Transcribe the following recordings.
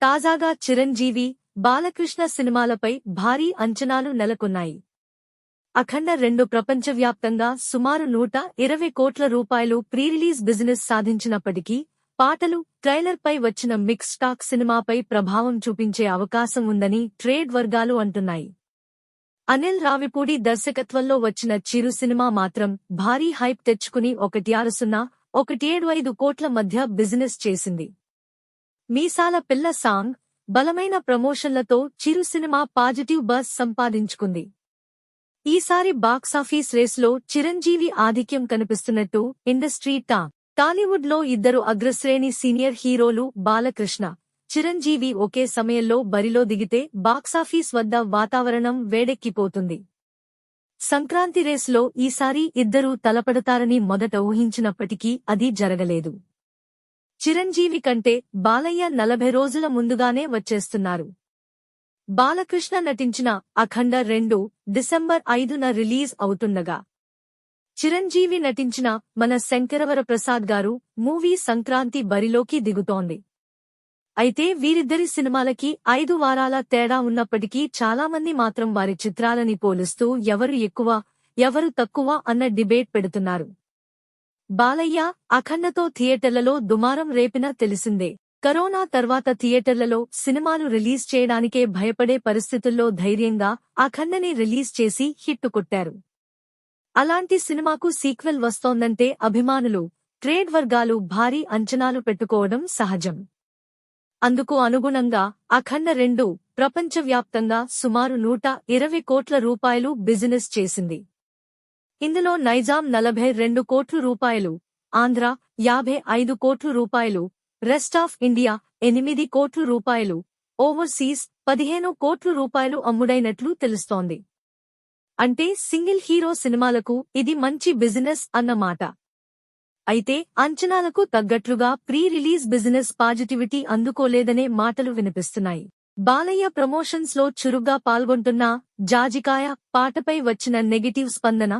తాజాగా చిరంజీవి, బాలకృష్ణ సినిమాలపై భారీ అంచనాలు నెలకొన్నాయి. అఖండ 2 ప్రపంచవ్యాప్తంగా సుమారు 120 కోట్ల రూపాయలు ప్రీ-రిలీజ్ బిజినెస్ సాధించినప్పటికీ, పాటలు, ట్రైలర్పై వచ్చిన మిక్స్ టాక్ సినిమాపై ప్రభావం చూపించే అవకాశం ఉందని ట్రేడ్ వర్గాలు అంటున్నాయి. అనిల్ రావిపూడి దర్శకత్వంలో వచ్చిన చిరు సినిమా మాత్రం భారీ హైప్ తెచ్చుకుని 1.75 కోట్ల మధ్య బిజినెస్ చేసింది. మీసాల పిల్ల సాంగ్, బలమైన ప్రమోషన్లతో చిరు సినిమా పాజిటివ్ బజ్ సంపాదించుకుంది. ఈసారి బాక్సాఫీస్ రేస్లో చిరంజీవి ఆధిక్యం కనిపిస్తున్నట్టు ఇండస్ట్రీ టాక్. టాలీవుడ్ లో ఇద్దరు అగ్రశ్రేణి సీనియర్ హీరోలు బాలకృష్ణ, చిరంజీవి ఒకే సమయంలో బరిలో దిగితే బాక్సాఫీస్ వద్ద వాతావరణం వేడెక్కిపోతుంది. సంక్రాంతి రేస్లో ఈసారి ఇద్దరూ తలపడతారని మొదట ఊహించినప్పటికీ అది జరగలేదు. చిరంజీవి కంటే బాలయ్య 40 రోజుల ముందుగానే వచ్చేస్తున్నారు. బాలకృష్ణ నటించిన అఖండ 2 డిసెంబర్ 5న రిలీజ్ అవుతుండగా, చిరంజీవి నటించిన మన శంకరవరప్రసాద్ గారు మూవీ సంక్రాంతి బరిలోకి దిగుతోంది. అయితే వీరిద్దరి సినిమాలకి 5 వారాల తేడా ఉన్నప్పటికీ చాలామంది మాత్రం వారి చిత్రాలని పోలుస్తూ ఎవరు ఎక్కువ, ఎవరు తక్కువ అన్న డిబేట్ పెడుతున్నారు. బాలయ్య, అఖండతో థియేటర్లలో దుమారం రేపినా తెలిసిందే. కరోనా తర్వాత థియేటర్లలో సినిమాలు రిలీజ్ చేయడానికే భయపడే పరిస్థితుల్లో ధైర్యంగా అఖండని రిలీజ్ చేసి హిట్టు కొట్టారు. అలాంటి సినిమాకు సీక్వెల్ వస్తోందంటే అభిమానులు, ట్రేడ్ వర్గాలు భారీ అంచనాలు పెట్టుకోవడం సహజం. అందుకు అనుగుణంగా అఖండ 2 ప్రపంచవ్యాప్తంగా సుమారు 120 కోట్ల రూపాయలు బిజినెస్ చేసింది. ఇందులో నైజాం 42 కోట్ల రూపాయలు, ఆంధ్ర 55 కోట్ల రూపాయలు, రెస్ట్ ఆఫ్ ఇండియా 8 కోట్ల రూపాయలు, ఓవర్సీస్ 15 కోట్ల రూపాయలు అమ్ముడైనట్లు తెలుస్తోంది. అంటే సింగిల్ హీరో సినిమాలకు ఇది మంచి బిజినెస్ అన్నమాట. అయితే అంచనాలకు తగ్గట్లుగా ప్రీ రిలీజ్ బిజినెస్ పాజిటివిటీ అందుకోలేదనే మాటలు వినిపిస్తున్నాయి. బాలయ్య ప్రమోషన్స్ లో చురుగ్గా పాల్గొంటున్న జాజికాయ పాటపై వచ్చిన నెగటివ్ స్పందన,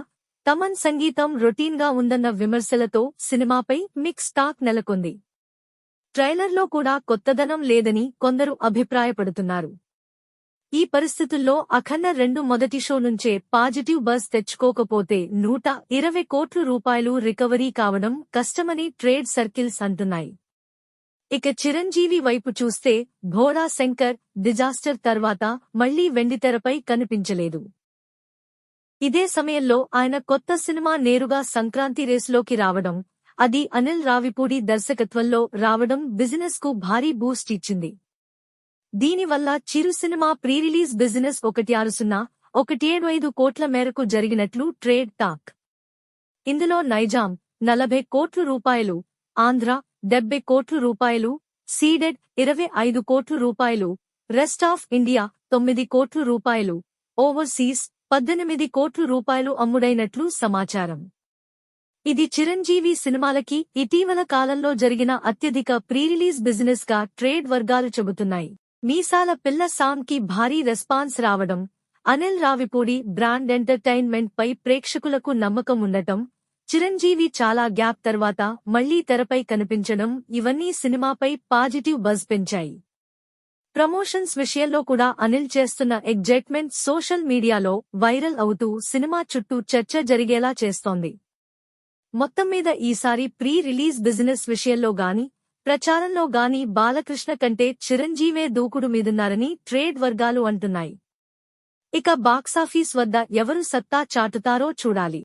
తమన్ సంగీతం రొటీన్గా ఉందన్న విమర్శలతో సినిమాపై మిక్స్ టాక్ నెలకొంది. ట్రైలర్లో కూడా కొత్తదనం లేదని కొందరు అభిప్రాయపడుతున్నారు. ఈ పరిస్థితుల్లో అఖండ 2 మొదటి షో నుంచే పాజిటివ్ బజ్ తెచ్చుకోకపోతే 120 కోట్ల రూపాయలు రికవరీ కావడం కష్టమని ట్రేడ్ సర్కిల్స్ అంటున్నాయి. ఇక చిరంజీవి వైపు చూస్తే భోళా శంకర్ డిజాస్టర్ తర్వాత మళ్లీ వెండితెరపై కనిపించలేదు. ఇదే సమయంలో ఆయన కొత్త సినిమా నేరుగా సంక్రాంతి రేసులోకి రావడం, అది అనిల్ రావిపూడి దర్శకత్వంలో రావడం బిజినెస్ కు భారీ బూస్ట్ ఇచ్చింది. దీనివల్ల చిరు సినిమా ప్రీ-రిలీజ్ బిజినెస్ 1.75 కోట్ల మేరకు జరిగినట్లు ట్రేడ్ టాక్. ఇందులో నైజాం 40 కోట్ల రూపాయలు, ఆంధ్ర 70 కోట్ల రూపాయలు, సీడెడ్ 25 కోట్ల రూపాయలు, రెస్ట్ ఆఫ్ ఇండియా 9 కోట్ల రూపాయలు, ఓవర్సీస్ 18 కోట్ల రూపాయలు అమ్ముడైనట్లు సమాచారం. ఇది చిరంజీవి సినిమాలకి ఇటీవల కాలంలో జరిగిన అత్యధిక ప్రీ-రిలీజ్ బిజినెస్ గా ట్రేడ్ వర్గాలు చెబుతున్నాయి. మీసాల పిల్ల సాంగ్ కి భారీ రెస్పాన్స్ రావడం, అనిల్ రావిపూడి బ్రాండ్ ఎంటర్టైన్మెంట్ పై ప్రేక్షకులకు నమ్మకం ఉండటం, చిరంజీవి చాలా గ్యాప్ తర్వాత మళ్లీ తెరపై కనిపించడం ఇవన్నీ సినిమాపై పాజిటివ్ బజ్ పెంచాయి. ప్రమోషన్స్ విషయంలో కూడా అనిల్ చేస్తున్న ఎగ్జైట్మెంట్ సోషల్ మీడియాలో వైరల్ అవుతూ సినిమా చుట్టూ చర్చ జరిగేలా చేస్తోంది. మొత్తం మీద ఈసారి ప్రీ రిలీజ్ బిజినెస్ విషయంలో గానీ, ప్రచారంలో గానీ బాలకృష్ణ కంటే చిరంజీవే దూకుడు మీదున్నారని ట్రేడ్ వర్గాలు అంటున్నాయి. ఇక బాక్సాఫీస్ వద్ద ఎవరు సత్తా చాటుతారో చూడాలి.